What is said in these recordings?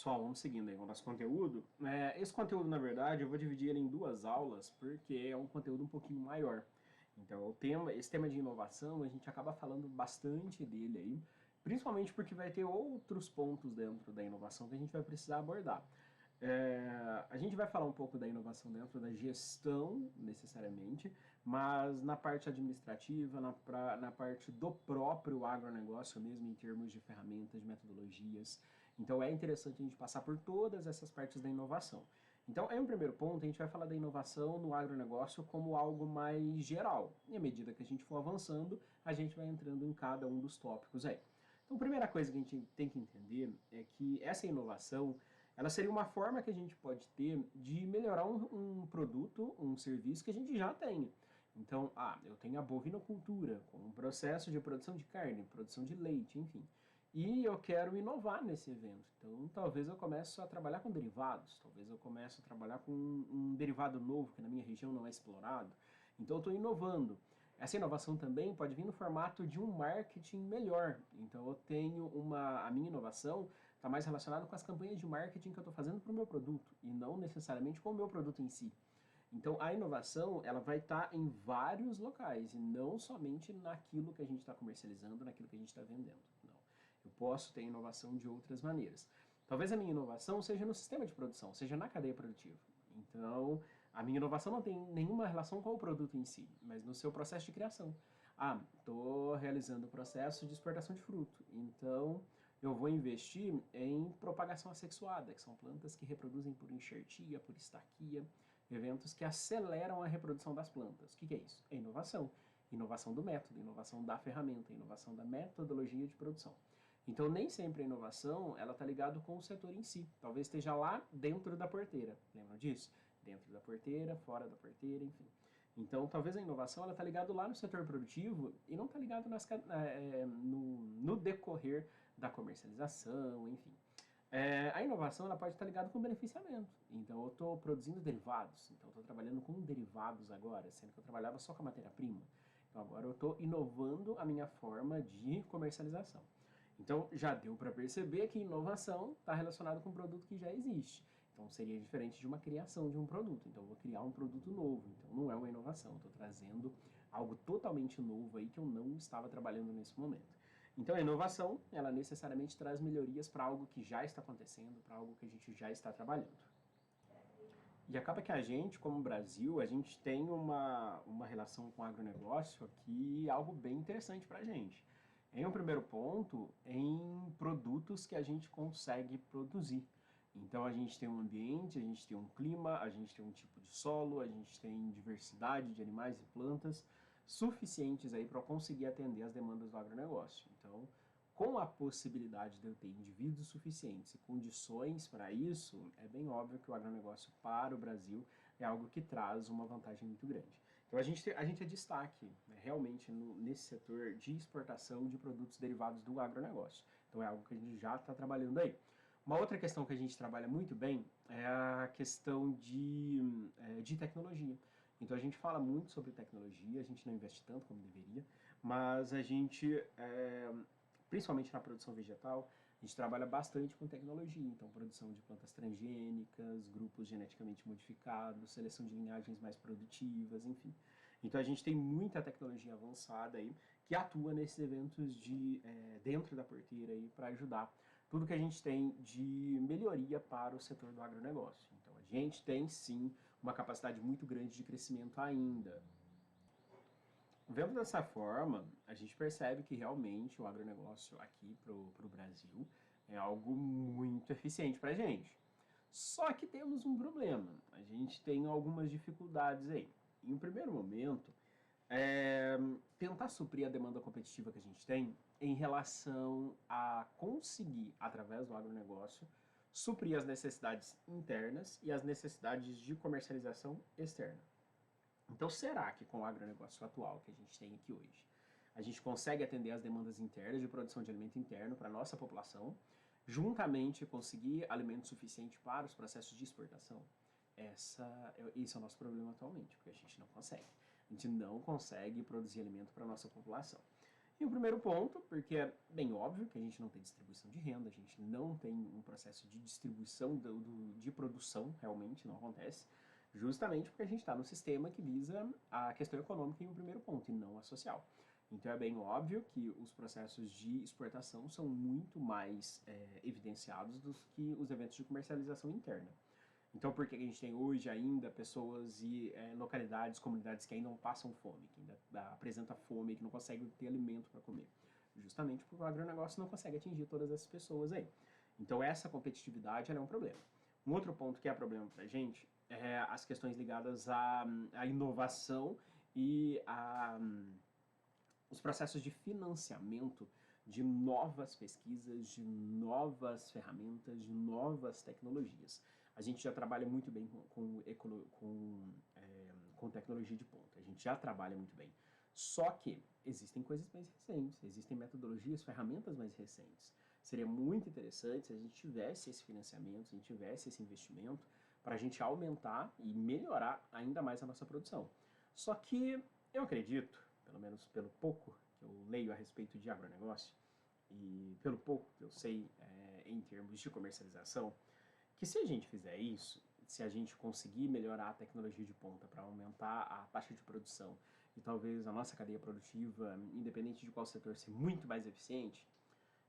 Pessoal, vamos seguindo aí com o nosso conteúdo. Esse conteúdo, na verdade, eu vou dividir ele em duas aulas, porque é um conteúdo um pouquinho maior. Então, esse tema de inovação, a gente acaba falando bastante dele aí, principalmente porque vai ter outros pontos dentro da inovação que a gente vai precisar abordar. A gente vai falar um pouco da inovação dentro da gestão, necessariamente, mas na parte administrativa, na parte do próprio agronegócio mesmo, em termos de ferramentas, de metodologias. Então é interessante a gente passar por todas essas partes da inovação. Então, em um primeiro ponto, a gente vai falar da inovação no agronegócio como algo mais geral. E à medida que a gente for avançando, a gente vai entrando em cada um dos tópicos aí. Então, a primeira coisa que a gente tem que entender é que essa inovação, ela seria uma forma que a gente pode ter de melhorar um produto, um serviço que a gente já tem. Então, eu tenho a bovinocultura, com um processo de produção de carne, produção de leite, enfim. E eu quero inovar nesse evento. Então, talvez eu comece a trabalhar com derivados, talvez eu comece a trabalhar com um derivado novo que na minha região não é explorado. Então, eu estou inovando. Essa inovação também pode vir no formato de um marketing melhor. Então, eu tenho a minha inovação está mais relacionada com as campanhas de marketing que eu estou fazendo para o meu produto e não necessariamente com o meu produto em si. Então, a inovação ela vai estar em vários locais e não somente naquilo que a gente está comercializando, naquilo que a gente está vendendo. Não. Eu posso ter inovação de outras maneiras. Talvez a minha inovação seja no sistema de produção, seja na cadeia produtiva. Então, a minha inovação não tem nenhuma relação com o produto em si, mas no seu processo de criação. Estou realizando o processo de exportação de fruto, então eu vou investir em propagação assexuada, que são plantas que reproduzem por enxertia, por estaquia, eventos que aceleram a reprodução das plantas. O que é isso? É inovação. Inovação do método, inovação da ferramenta, inovação da metodologia de produção. Então, nem sempre a inovação ela está ligada com o setor em si. Talvez esteja lá dentro da porteira. Lembram disso? Dentro da porteira, fora da porteira, enfim. Então, talvez a inovação está ligada lá no setor produtivo e não está ligada no decorrer da comercialização, enfim. A inovação ela pode estar ligada com beneficiamento. Então, eu estou produzindo derivados. Então, eu estou trabalhando com derivados agora, sendo que eu trabalhava só com a matéria-prima. Então, agora eu estou inovando a minha forma de comercialização. Então, já deu para perceber que inovação está relacionada com um produto que já existe. Então, seria diferente de uma criação de um produto. Então, eu vou criar um produto novo. Então, não é uma inovação. Estou trazendo algo totalmente novo aí que eu não estava trabalhando nesse momento. Então, a inovação, ela necessariamente traz melhorias para algo que já está acontecendo, para algo que a gente já está trabalhando. E acaba que a gente, como Brasil, a gente tem uma relação com o agronegócio aqui, algo bem interessante para a gente. Em um primeiro ponto, em produtos que a gente consegue produzir. Então a gente tem um ambiente, a gente tem um clima, a gente tem um tipo de solo, a gente tem diversidade de animais e plantas suficientes aí para conseguir atender as demandas do agronegócio. Então, com a possibilidade de eu ter indivíduos suficientes e condições para isso, é bem óbvio que o agronegócio para o Brasil é algo que traz uma vantagem muito grande. Então a gente é destaque, né, realmente nesse setor de exportação de produtos derivados do agronegócio. Então é algo que a gente já está trabalhando aí. Uma outra questão que a gente trabalha muito bem é a questão de tecnologia. Então a gente fala muito sobre tecnologia, a gente não investe tanto como deveria, mas a gente principalmente na produção vegetal, a gente trabalha bastante com tecnologia, então produção de plantas transgênicas, grupos geneticamente modificados, seleção de linhagens mais produtivas, enfim. Então a gente tem muita tecnologia avançada aí que atua nesses eventos dentro da porteira aí para ajudar tudo que a gente tem de melhoria para o setor do agronegócio. Então a gente tem sim uma capacidade muito grande de crescimento ainda. Vendo dessa forma, a gente percebe que realmente o agronegócio aqui para o Brasil é algo muito eficiente para a gente. Só que temos um problema, a gente tem algumas dificuldades aí. Em um primeiro momento, tentar suprir a demanda competitiva que a gente tem em relação a conseguir, através do agronegócio, suprir as necessidades internas e as necessidades de comercialização externa. Então, será que com o agronegócio atual que a gente tem aqui hoje, a gente consegue atender as demandas internas de produção de alimento interno para a nossa população, juntamente conseguir alimento suficiente para os processos de exportação? Esse é o nosso problema atualmente, porque a gente não consegue. A gente não consegue produzir alimento para a nossa população. Em um primeiro ponto, porque é bem óbvio que a gente não tem distribuição de renda, a gente não tem um processo de distribuição de produção, realmente não acontece, justamente porque a gente está no sistema que visa a questão econômica em um primeiro ponto, e não a social. Então é bem óbvio que os processos de exportação são muito mais evidenciados do que os eventos de comercialização interna. Então, por que a gente tem hoje ainda pessoas e localidades, comunidades que ainda não passam fome, que ainda apresentam fome, que não conseguem ter alimento para comer? Justamente porque o agronegócio não consegue atingir todas essas pessoas aí. Então, essa competitividade é um problema. Um outro ponto que é problema para a gente é as questões ligadas à inovação e os processos de financiamento de novas pesquisas, de novas ferramentas, de novas tecnologias. A gente já trabalha muito bem com tecnologia de ponta, a gente já trabalha muito bem. Só que existem coisas mais recentes, existem metodologias, ferramentas mais recentes. Seria muito interessante se a gente tivesse esse financiamento, se a gente tivesse esse investimento, para a gente aumentar e melhorar ainda mais a nossa produção. Só que eu acredito, pelo menos pelo pouco que eu leio a respeito de agronegócio, e pelo pouco que eu sei em termos de comercialização, que se a gente fizer isso, se a gente conseguir melhorar a tecnologia de ponta para aumentar a taxa de produção e talvez a nossa cadeia produtiva, independente de qual setor, ser muito mais eficiente,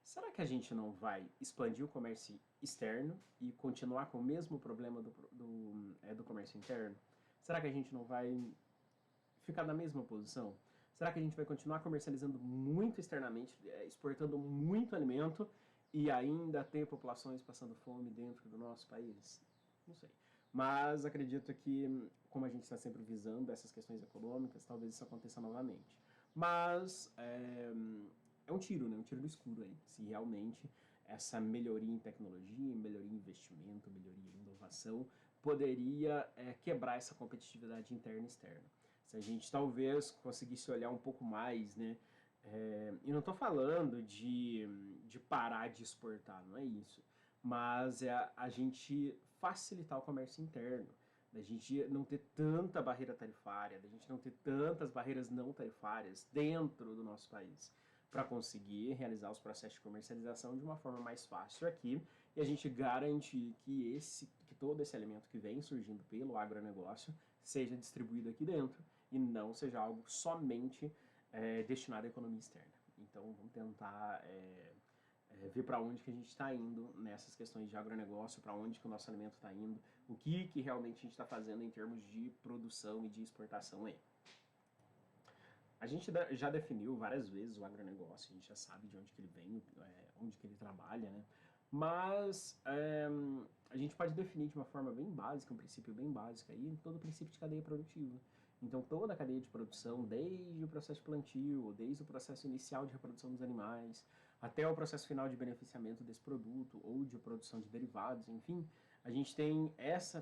será que a gente não vai expandir o comércio externo e continuar com o mesmo problema do comércio interno? Será que a gente não vai ficar na mesma posição? Será que a gente vai continuar comercializando muito externamente, exportando muito alimento e ainda ter populações passando fome dentro do nosso país? Não sei. Mas acredito que, como a gente está sempre visando essas questões econômicas, talvez isso aconteça novamente. Mas é um tiro, né? Um tiro no escuro aí. Se realmente essa melhoria em tecnologia, melhoria em investimento, melhoria em inovação poderia quebrar essa competitividade interna e externa. Se a gente talvez conseguisse olhar um pouco mais, né? E não estou falando de parar de exportar, não é isso. Mas é a gente facilitar o comércio interno, da gente não ter tanta barreira tarifária, da gente não ter tantas barreiras não tarifárias dentro do nosso país, para conseguir realizar os processos de comercialização de uma forma mais fácil aqui e a gente garantir que todo esse alimento que vem surgindo pelo agronegócio seja distribuído aqui dentro e não seja algo somente destinado à economia externa. Então vamos tentar ver para onde que a gente está indo nessas questões de agronegócio, para onde que o nosso alimento está indo, o que realmente a gente está fazendo em termos de produção e de exportação aí. A gente já definiu várias vezes o agronegócio, a gente já sabe de onde que ele vem, onde que ele trabalha, né? Mas a gente pode definir de uma forma bem básica, um princípio bem básico aí, todo o princípio de cadeia produtiva. Então toda a cadeia de produção, desde o processo de plantio, desde o processo inicial de reprodução dos animais, até o processo final de beneficiamento desse produto ou de produção de derivados, enfim, a gente tem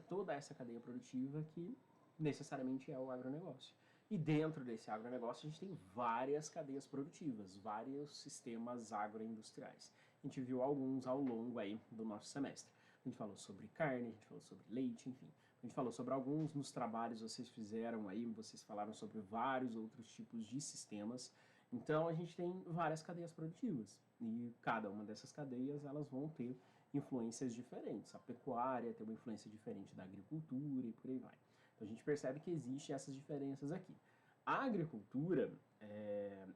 toda essa cadeia produtiva que necessariamente é o agronegócio. E dentro desse agronegócio a gente tem várias cadeias produtivas, vários sistemas agroindustriais. A gente viu alguns ao longo aí do nosso semestre. A gente falou sobre carne, a gente falou sobre leite, enfim. A gente falou sobre alguns nos trabalhos que vocês fizeram aí, vocês falaram sobre vários outros tipos de sistemas. Então a gente tem várias cadeias produtivas e cada uma dessas cadeias elas vão ter influências diferentes. A pecuária tem uma influência diferente da agricultura e por aí vai. Então a gente percebe que existem essas diferenças aqui. A agricultura,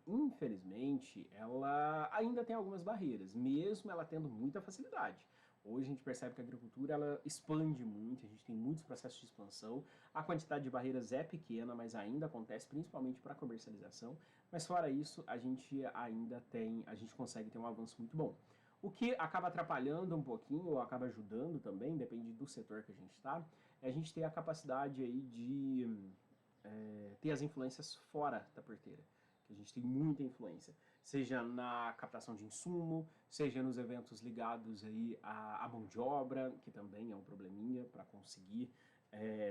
infelizmente, ela ainda tem algumas barreiras, mesmo ela tendo muita facilidade. Hoje a gente percebe que a agricultura ela expande muito, a gente tem muitos processos de expansão, a quantidade de barreiras é pequena, mas ainda acontece principalmente para a comercialização, mas fora isso a gente consegue ter um avanço muito bom. O que acaba atrapalhando um pouquinho, ou acaba ajudando também, depende do setor que a gente está, é a gente ter a capacidade aí de ter as influências fora da porteira, que a gente tem muita influência, seja na captação de insumo, seja nos eventos ligados aí à mão de obra, que também é um probleminha para conseguir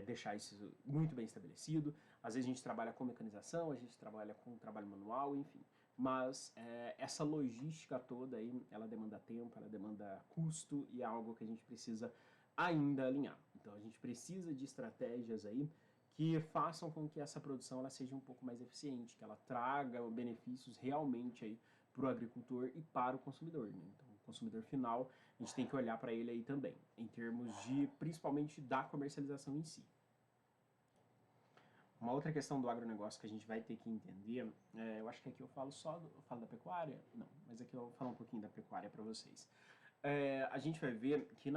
deixar isso muito bem estabelecido. Às vezes a gente trabalha com mecanização, a gente trabalha com trabalho manual, enfim. Mas essa logística toda aí, ela demanda tempo, ela demanda custo e é algo que a gente precisa ainda alinhar. Então a gente precisa de estratégias aí que façam com que essa produção ela seja um pouco mais eficiente, que ela traga benefícios realmente aí para o agricultor e para o consumidor. Né? Então, o consumidor final, a gente tem que olhar para ele aí também, em termos de, principalmente, da comercialização em si. Uma outra questão do agronegócio que a gente vai ter que entender, eu acho que aqui eu falo eu falo da pecuária? Não, mas aqui eu vou falar um pouquinho da pecuária para vocês. A gente vai ver que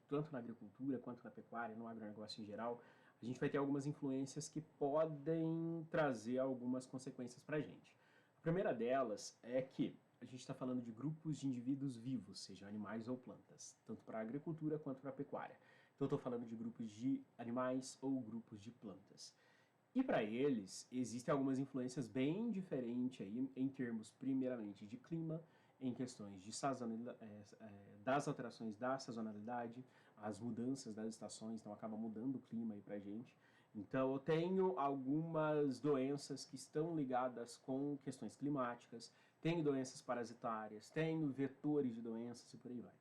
tanto na agricultura quanto na pecuária, no agronegócio em geral, a gente vai ter algumas influências que podem trazer algumas consequências para a gente. A primeira delas é que a gente está falando de grupos de indivíduos vivos, sejam animais ou plantas, tanto para a agricultura quanto para a pecuária. Então, eu estou falando de grupos de animais ou grupos de plantas. E para eles, existem algumas influências bem diferentes aí, em termos, primeiramente, de clima, em questões de das alterações da sazonalidade, as mudanças das estações, então acaba mudando o clima aí pra gente. Então eu tenho algumas doenças que estão ligadas com questões climáticas, tenho doenças parasitárias, tenho vetores de doenças e por aí vai.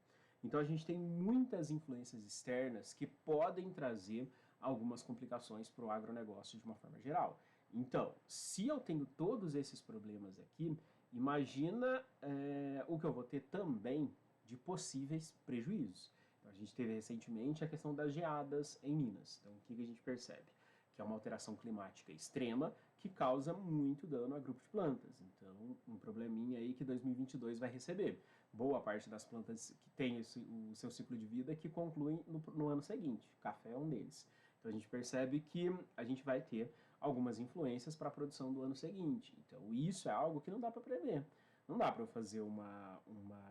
Então a gente tem muitas influências externas que podem trazer algumas complicações para o agronegócio de uma forma geral. Então, se eu tenho todos esses problemas aqui, imagina o que eu vou ter também de possíveis prejuízos. Então, a gente teve recentemente a questão das geadas em Minas. Então, o que a gente percebe? Que é uma alteração climática extrema que causa muito dano a grupos de plantas. Então, um probleminha aí que 2022 vai receber. Boa parte das plantas que tem o seu ciclo de vida que concluem no ano seguinte. Café é um deles. Então, a gente percebe que a gente vai ter algumas influências para a produção do ano seguinte. Então, isso é algo que não dá para prever. Não dá para eu fazer uma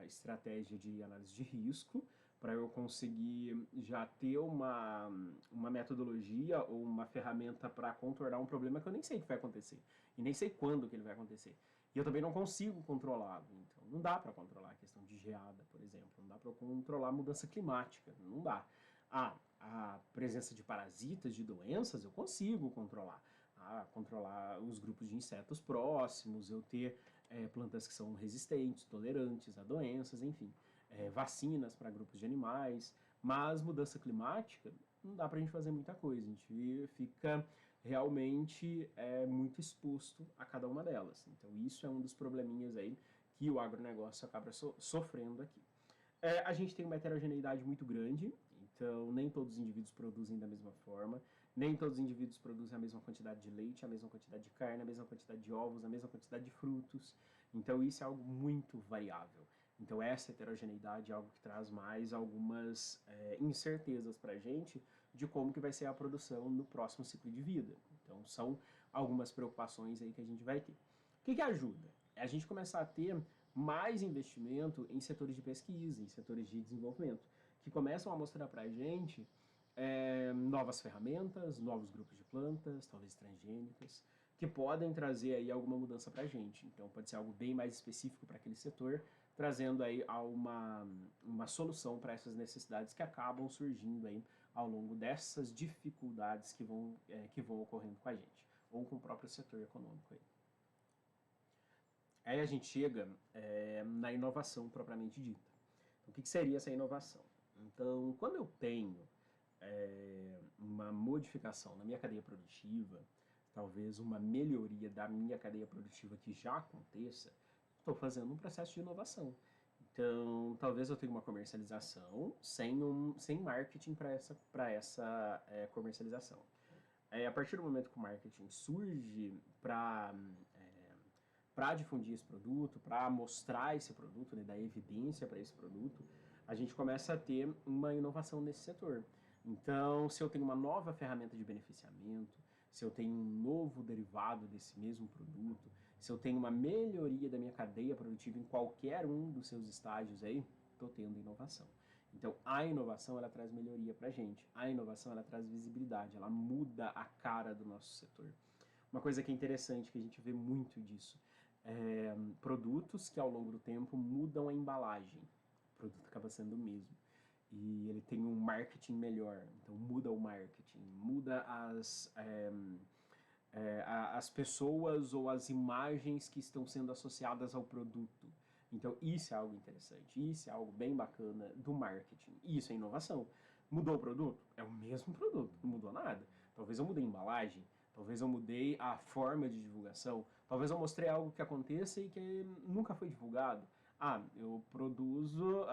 estratégia de análise de risco para eu conseguir já ter uma metodologia ou uma ferramenta para contornar um problema que eu nem sei que vai acontecer e nem sei quando que ele vai acontecer. E eu também não consigo controlá-lo. Então, não dá para controlar a questão de geada, por exemplo. Não dá para controlar a mudança climática. Não dá. A presença de parasitas, de doenças, eu consigo controlar. Controlar os grupos de insetos próximos, eu ter plantas que são resistentes, tolerantes a doenças, enfim. Vacinas para grupos de animais. Mas mudança climática, não dá para a gente fazer muita coisa. A gente fica realmente muito exposto a cada uma delas. Então, isso é um dos probleminhas aí que o agronegócio acaba sofrendo aqui. A gente tem uma heterogeneidade muito grande, então nem todos os indivíduos produzem da mesma forma, nem todos os indivíduos produzem a mesma quantidade de leite, a mesma quantidade de carne, a mesma quantidade de ovos, a mesma quantidade de frutos. Então isso é algo muito variável. Então essa heterogeneidade é algo que traz mais algumas incertezas para a gente de como que vai ser a produção no próximo ciclo de vida. Então são algumas preocupações aí que a gente vai ter. O que ajuda? É a gente começar a ter mais investimento em setores de pesquisa, em setores de desenvolvimento, que começam a mostrar para a gente novas ferramentas, novos grupos de plantas, talvez transgênicas, que podem trazer aí alguma mudança para a gente. Então pode ser algo bem mais específico para aquele setor, trazendo aí uma solução para essas necessidades que acabam surgindo aí ao longo dessas dificuldades que vão ocorrendo com a gente, ou com o próprio setor econômico aí. Aí a gente chega na inovação propriamente dita. Então, o que seria essa inovação? Então, quando eu tenho uma modificação na minha cadeia produtiva, talvez uma melhoria da minha cadeia produtiva que já aconteça, estou fazendo um processo de inovação. Então, talvez eu tenha uma comercialização sem marketing para essa comercialização. A partir do momento que o marketing surge para difundir esse produto, para mostrar esse produto, né, dar evidência para esse produto, a gente começa a ter uma inovação nesse setor. Então, se eu tenho uma nova ferramenta de beneficiamento, se eu tenho um novo derivado desse mesmo produto, se eu tenho uma melhoria da minha cadeia produtiva em qualquer um dos seus estágios aí, estou tendo inovação. Então, a inovação, ela traz melhoria para a gente. A inovação, ela traz visibilidade, ela muda a cara do nosso setor. Uma coisa que é interessante, que a gente vê muito disso, produtos que ao longo do tempo mudam a embalagem. O produto acaba sendo o mesmo. E ele tem um marketing melhor, então muda o marketing, muda as pessoas ou as imagens que estão sendo associadas ao produto. Então isso é algo interessante, isso é algo bem bacana do marketing, isso é inovação. Mudou o produto? É o mesmo produto, não mudou nada. Talvez eu mudei a embalagem, talvez eu mudei a forma de divulgação, talvez eu mostrei algo que aconteça e que nunca foi divulgado. Ah, eu produzo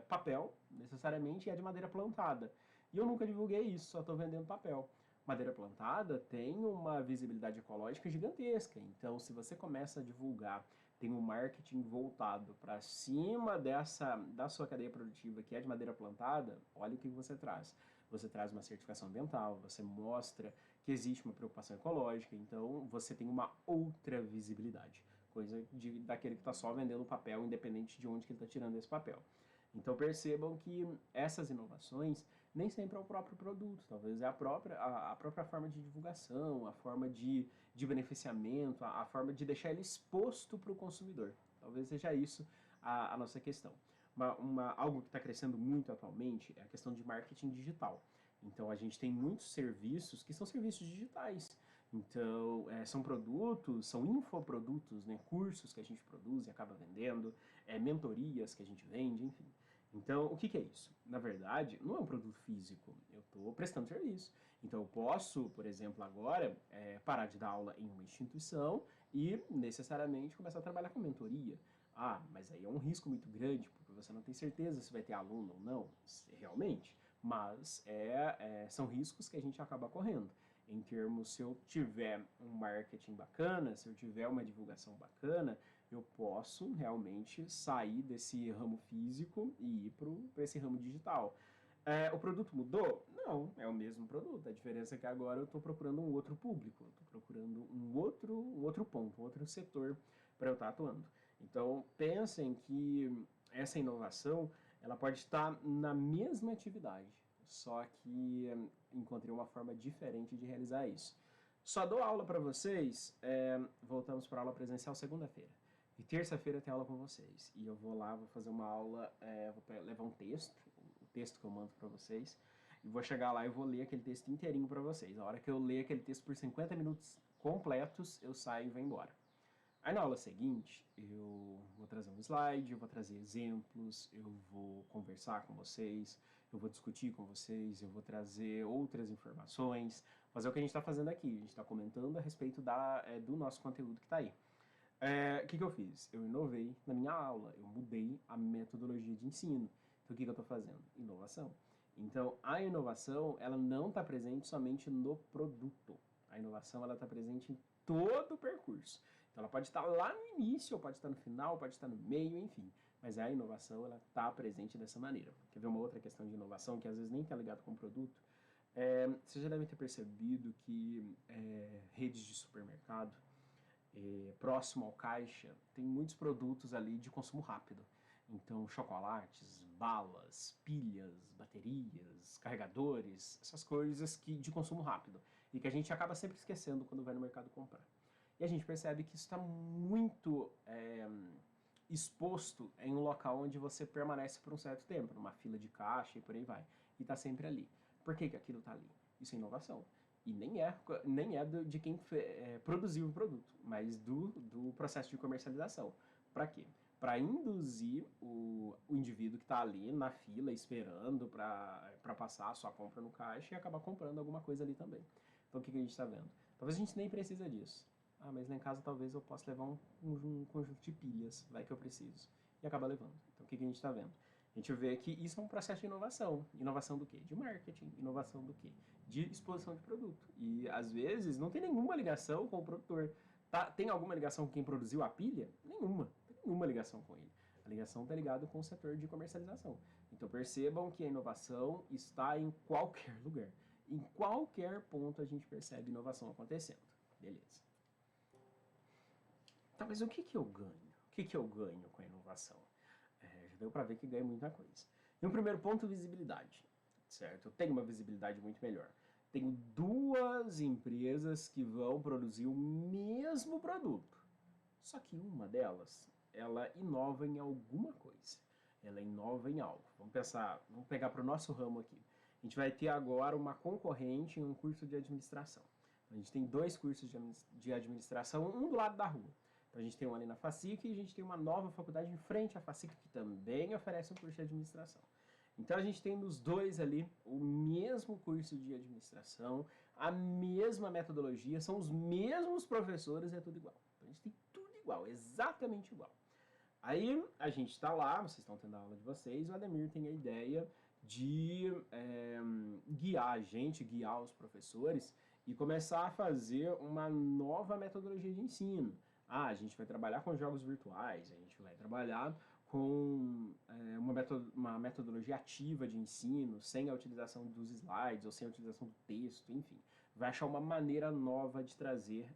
papel, necessariamente, e é de madeira plantada. E eu nunca divulguei isso, só estou vendendo papel. Madeira plantada tem uma visibilidade ecológica gigantesca, então se você começa a divulgar, tem um marketing voltado para cima da sua cadeia produtiva, que é de madeira plantada, olha o que você traz. Você traz uma certificação ambiental, você mostra que existe uma preocupação ecológica, então você tem uma outra visibilidade, coisa daquele que está só vendendo papel, independente de onde que ele está tirando esse papel. Então percebam que essas inovações nem sempre é o próprio produto, talvez é a própria forma de divulgação, a forma de beneficiamento, a forma de deixar ele exposto para o consumidor. Talvez seja isso a nossa questão. Algo que está crescendo muito atualmente é a questão de marketing digital. Então a gente tem muitos serviços que são serviços digitais. Então, são produtos, são infoprodutos, né? Cursos que a gente produz e acaba vendendo, mentorias que a gente vende, enfim. Então, o que que é isso? Na verdade, não é um produto físico, eu estou prestando serviço. Então, eu posso, por exemplo, agora, parar de dar aula em uma instituição e necessariamente começar a trabalhar com mentoria. Ah, mas aí é um risco muito grande, porque você não tem certeza se vai ter aluno ou não, realmente. Mas são riscos que a gente acaba correndo. Em termos, se eu tiver um marketing bacana, se eu tiver uma divulgação bacana, eu posso realmente sair desse ramo físico e ir para esse ramo digital. O produto mudou? Não, é o mesmo produto. A diferença é que agora eu estou procurando um outro público, estou procurando um outro ponto, um outro setor para eu estar atuando. Então, pensem que essa inovação ela pode estar na mesma atividade, só que encontrei uma forma diferente de realizar isso. Só dou aula para vocês, voltamos para a aula presencial segunda-feira. E terça-feira tem aula com vocês. E eu vou lá, vou fazer uma aula, vou levar um texto, o texto que eu mando para vocês, e vou chegar lá e vou ler aquele texto inteirinho para vocês. A hora que eu ler aquele texto por 50 minutos completos, eu saio e vou embora. Aí na aula seguinte, eu vou trazer um slide, eu vou trazer exemplos, eu vou conversar com vocês, eu vou discutir com vocês, eu vou trazer outras informações, fazer o que a gente está fazendo aqui. A gente está comentando a respeito do nosso conteúdo que está aí. O que eu fiz? Eu inovei na minha aula, eu mudei a metodologia de ensino. Então o que eu estou fazendo? Inovação. Então a inovação, ela não está presente somente no produto. A inovação, ela está presente em todo o percurso. Então ela pode estar lá no início, ou pode estar no final, pode estar no meio, enfim. Mas a inovação, ela está presente dessa maneira. Quer ver uma outra questão de inovação, que às vezes nem está ligado com o produto? Você já deve ter percebido que redes de supermercado, próximo ao caixa, tem muitos produtos ali de consumo rápido. Então, chocolates, balas, pilhas, baterias, carregadores, essas coisas de consumo rápido. E que a gente acaba sempre esquecendo quando vai no mercado comprar. E a gente percebe que isso está muito exposto em um local onde você permanece por um certo tempo, numa fila de caixa e por aí vai. E está sempre ali. Por que que aquilo está ali? Isso é inovação. E nem é de quem produziu o produto, mas do processo de comercialização. Para quê? Para induzir o indivíduo que está ali na fila esperando para passar a sua compra no caixa e acabar comprando alguma coisa ali também. Então o que a gente está vendo? Talvez a gente nem precisa disso. Ah, mas lá em casa talvez eu possa levar um conjunto de pilhas, vai que eu preciso. E acaba levando. Então o que a gente está vendo? A gente vê que isso é um processo de inovação. Inovação do quê? De marketing. Inovação do quê? De exposição de produto. E às vezes não tem nenhuma ligação com o produtor. Tem alguma ligação com quem produziu a pilha? Nenhuma. Não tem nenhuma ligação com ele. A ligação está ligada com o setor de comercialização. Então percebam que a inovação está em qualquer lugar. Em qualquer ponto a gente percebe inovação acontecendo. Beleza. Tá, mas o que que eu ganho? O que que eu ganho com a inovação? Já deu para ver que ganha muita coisa. E um primeiro ponto, visibilidade. Certo? Eu tenho uma visibilidade muito melhor. Tenho duas empresas que vão produzir o mesmo produto. Só que uma delas, ela inova em alguma coisa. Ela inova em algo. Vamos pegar para o nosso ramo aqui. A gente vai ter agora uma concorrente em um curso de administração. A gente tem dois cursos de administração, um do lado da rua. Então a gente tem um ali na FACIC e a gente tem uma nova faculdade em frente à FACIC que também oferece um curso de administração. Então a gente tem nos dois ali o mesmo curso de administração, a mesma metodologia, são os mesmos professores, é tudo igual. Então a gente tem tudo igual, exatamente igual. Aí a gente está lá, vocês estão tendo a aula de vocês, o Ademir tem a ideia de guiar a gente, guiar os professores e começar a fazer uma nova metodologia de ensino. A gente vai trabalhar com jogos virtuais, a gente vai trabalhar com uma metodologia ativa de ensino, sem a utilização dos slides ou sem a utilização do texto, enfim. Vai achar uma maneira nova de trazer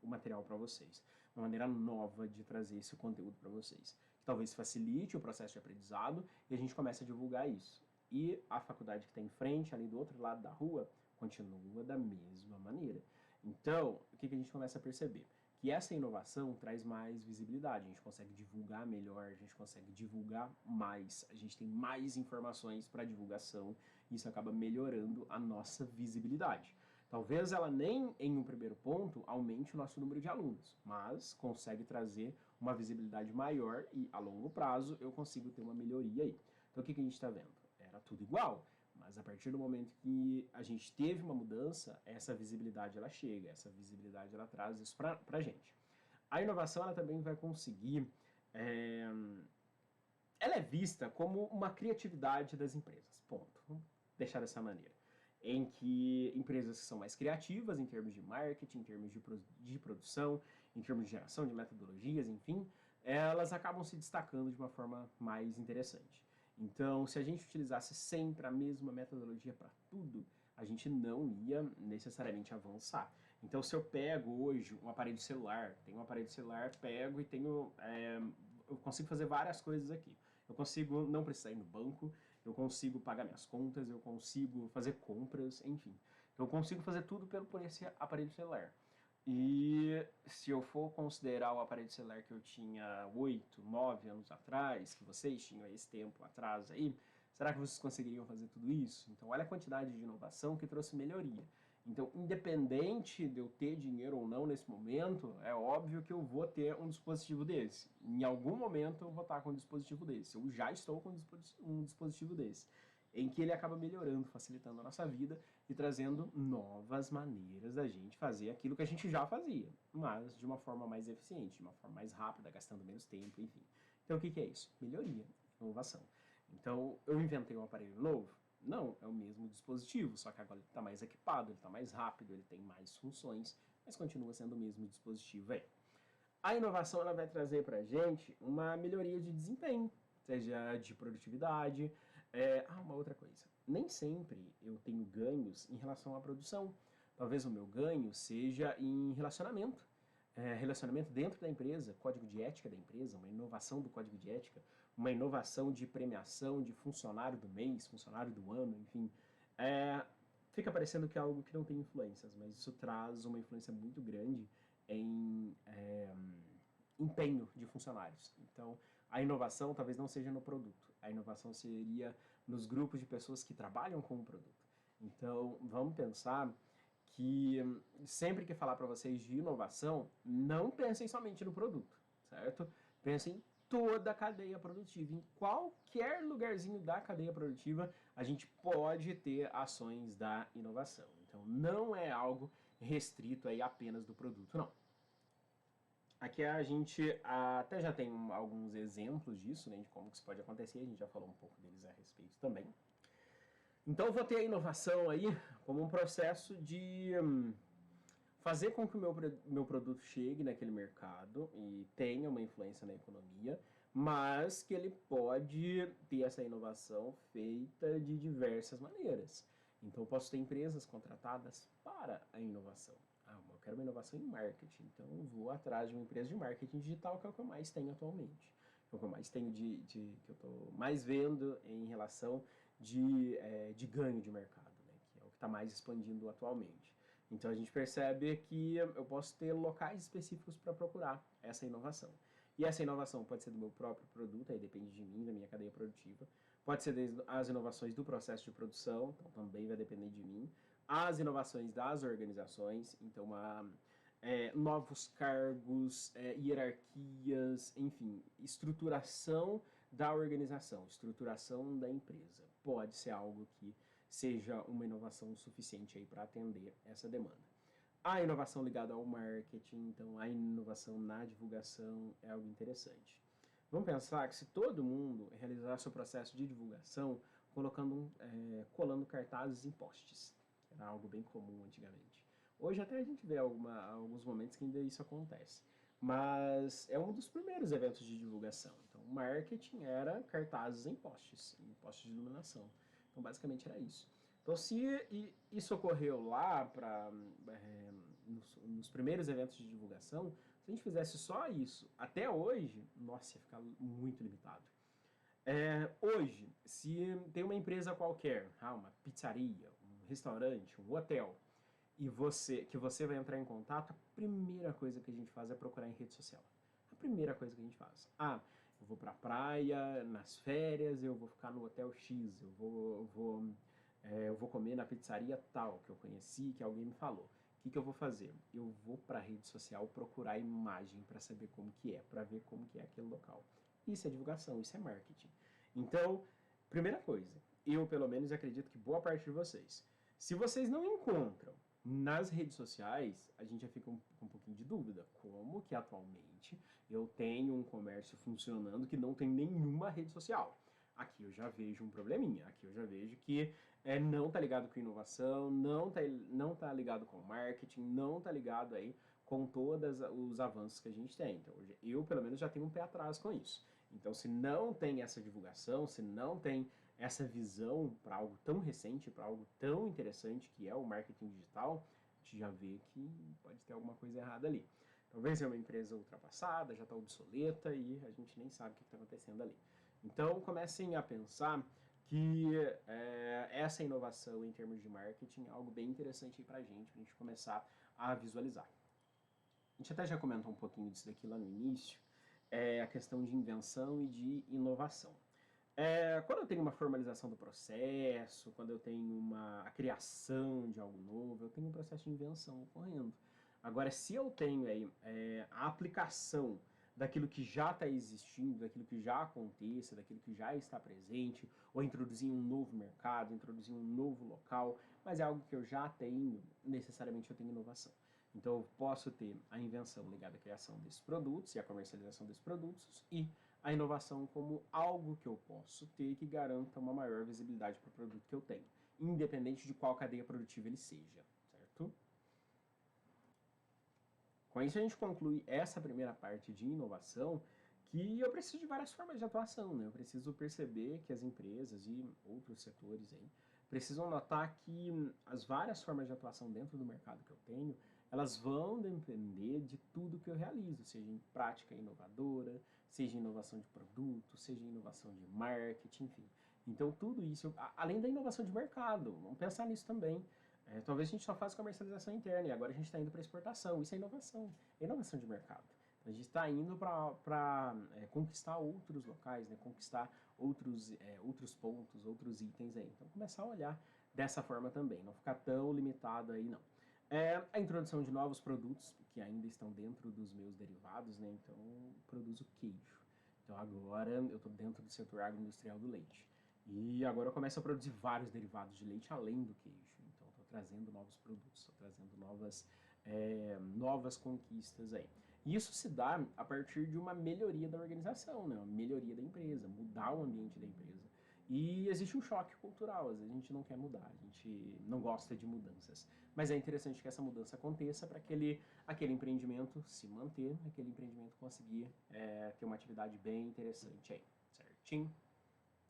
o material para vocês, uma maneira nova de trazer esse conteúdo para vocês, que talvez facilite o processo de aprendizado e a gente comece a divulgar isso. E a faculdade que está em frente, ali do outro lado da rua, continua da mesma maneira. Então, o que a gente começa a perceber? Que essa inovação traz mais visibilidade, a gente consegue divulgar melhor, a gente consegue divulgar mais, a gente tem mais informações para divulgação, e isso acaba melhorando a nossa visibilidade. Talvez ela nem, em um primeiro ponto, aumente o nosso número de alunos, mas consegue trazer uma visibilidade maior e, a longo prazo, eu consigo ter uma melhoria aí. Então, o que a gente está vendo? Era tudo igual, mas a partir do momento que a gente teve uma mudança, essa visibilidade ela chega, essa visibilidade ela traz isso para a gente. A inovação ela também vai conseguir, ela é vista como uma criatividade das empresas, ponto. Vamos deixar dessa maneira. Em que empresas que são mais criativas em termos de marketing, em termos de produção, em termos de geração de metodologias, enfim, elas acabam se destacando de uma forma mais interessante. Então, se a gente utilizasse sempre a mesma metodologia para tudo, a gente não ia necessariamente avançar. Então, se eu pego hoje um aparelho celular, tenho um aparelho celular, pego e eu consigo fazer várias coisas aqui. Eu consigo não precisar ir no banco, eu consigo pagar minhas contas, eu consigo fazer compras, enfim. Eu consigo fazer tudo por esse aparelho celular. E se eu for considerar o aparelho celular que eu tinha 8, 9 anos atrás, que vocês tinham esse tempo atrás aí, será que vocês conseguiriam fazer tudo isso? Então, olha a quantidade de inovação que trouxe melhoria. Então, independente de eu ter dinheiro ou não nesse momento, é óbvio que eu vou ter um dispositivo desse. Em algum momento eu vou estar com um dispositivo desse. Eu já estou com um dispositivo desse. Em que ele acaba melhorando, facilitando a nossa vida e trazendo novas maneiras da gente fazer aquilo que a gente já fazia, mas de uma forma mais eficiente, de uma forma mais rápida, gastando menos tempo, enfim. Então, o que é isso? Melhoria, inovação. Então, eu inventei um aparelho novo? Não, é o mesmo dispositivo, só que agora ele está mais equipado, ele está mais rápido, ele tem mais funções, mas continua sendo o mesmo dispositivo aí. A inovação ela vai trazer para a gente uma melhoria de desempenho, seja de produtividade. Uma outra coisa. Nem sempre eu tenho ganhos em relação à produção. Talvez o meu ganho seja em relacionamento. Relacionamento dentro da empresa, código de ética da empresa, uma inovação do código de ética, uma inovação de premiação de funcionário do mês, funcionário do ano, enfim. Fica parecendo que é algo que não tem influências, mas isso traz uma influência muito grande em empenho de funcionários. Então, a inovação talvez não seja no produto, a inovação seria nos grupos de pessoas que trabalham com o produto. Então, vamos pensar que sempre que falar para vocês de inovação, não pensem somente no produto, certo? Pensem em toda a cadeia produtiva, em qualquer lugarzinho da cadeia produtiva, a gente pode ter ações da inovação. Então, não é algo restrito aí apenas do produto, não. Aqui a gente até já tem alguns exemplos disso, né, de como isso pode acontecer, a gente já falou um pouco deles a respeito também. Então eu vou ter a inovação aí como um processo de fazer com que o meu produto chegue naquele mercado e tenha uma influência na economia, mas que ele pode ter essa inovação feita de diversas maneiras. Então eu posso ter empresas contratadas para a inovação. Eu quero uma inovação em marketing, então eu vou atrás de uma empresa de marketing digital, que é o que eu mais tenho atualmente. É o que eu mais tenho que eu estou mais vendo em relação de ganho de mercado, né? Que é o que está mais expandindo atualmente. Então a gente percebe que eu posso ter locais específicos para procurar essa inovação. E essa inovação pode ser do meu próprio produto, aí depende de mim, da minha cadeia produtiva. Pode ser desde as inovações do processo de produção, então também vai depender de mim. As inovações das organizações, então novos cargos, hierarquias, enfim, estruturação da organização, estruturação da empresa. Pode ser algo que seja uma inovação suficiente aí para atender essa demanda. A inovação ligada ao marketing, então a inovação na divulgação é algo interessante. Vamos pensar que se todo mundo realizasse o processo de divulgação colando cartazes em postes, era algo bem comum antigamente. Hoje até a gente vê alguns momentos que ainda isso acontece, mas é um dos primeiros eventos de divulgação. Então, o marketing era cartazes em postes de iluminação. Então, basicamente era isso. Então, se isso ocorreu lá nos primeiros eventos de divulgação, se a gente fizesse só isso até hoje, nossa, ia ficar muito limitado. Hoje, se tem uma empresa qualquer, uma pizzaria, um restaurante, um hotel, e você vai entrar em contato, a primeira coisa que a gente faz é procurar em rede social. A primeira coisa que a gente faz. Eu vou pra praia, nas férias, eu vou ficar no hotel X, eu vou comer na pizzaria tal, que eu conheci, que alguém me falou. O que eu vou fazer? Eu vou para a rede social procurar a imagem para saber como que é, para ver como que é aquele local. Isso é divulgação, isso é marketing. Então, primeira coisa, eu pelo menos acredito que boa parte de vocês, se vocês não encontram nas redes sociais, a gente já fica com um pouquinho de dúvida. Como que atualmente eu tenho um comércio funcionando que não tem nenhuma rede social? Aqui eu já vejo um probleminha. Aqui eu já vejo que não está ligado com inovação, não tá ligado com marketing, não está ligado aí com todos os avanços que a gente tem. Então, eu pelo menos já tenho um pé atrás com isso. Então, se não tem essa divulgação, se não tem essa visão para algo tão recente, para algo tão interessante que é o marketing digital, a gente já vê que pode ter alguma coisa errada ali. Talvez é uma empresa ultrapassada, já está obsoleta e a gente nem sabe o que está acontecendo ali. Então, comecem a pensar que essa inovação em termos de marketing é algo bem interessante para a gente começar a visualizar. A gente até já comentou um pouquinho disso daqui lá no início, a questão de invenção e de inovação. Quando eu tenho uma formalização do processo, quando eu tenho a criação de algo novo, eu tenho um processo de invenção ocorrendo. Agora, se eu tenho aí a aplicação daquilo que já está existindo, daquilo que já aconteça, daquilo que já está presente, ou introduzir um novo mercado, introduzir um novo local, mas é algo que eu já tenho, necessariamente eu tenho inovação. Então, eu posso ter a invenção ligada à criação desses produtos e à comercialização desses produtos e a inovação como algo que eu posso ter que garanta uma maior visibilidade para o produto que eu tenho, independente de qual cadeia produtiva ele seja, certo? Com isso a gente conclui essa primeira parte de inovação, que eu preciso de várias formas de atuação, né? Eu preciso perceber que as empresas e outros setores aí precisam notar que as várias formas de atuação dentro do mercado que eu tenho, elas vão depender de tudo que eu realizo, seja em prática inovadora, seja inovação de produto, seja inovação de marketing, enfim. Então tudo isso, além da inovação de mercado, vamos pensar nisso também. Talvez a gente só faça comercialização interna e agora a gente está indo para exportação. Isso é inovação de mercado. A gente está indo para conquistar outros locais, né? Conquistar outros pontos, outros itens aí. Então, começar a olhar dessa forma também, não ficar tão limitado aí, não. A introdução de novos produtos, que ainda estão dentro dos meus derivados, né? Então, eu produzo queijo. Então, agora eu estou dentro do setor agroindustrial do leite. E agora eu começo a produzir vários derivados de leite além do queijo. Então, estou trazendo novos produtos, estou trazendo novas conquistas aí. E isso se dá a partir de uma melhoria da organização, né? Uma melhoria da empresa, mudar o ambiente da empresa. E existe um choque cultural, às vezes a gente não quer mudar, a gente não gosta de mudanças. Mas é interessante que essa mudança aconteça para aquele empreendimento se manter, aquele empreendimento conseguir ter uma atividade bem interessante aí, certinho?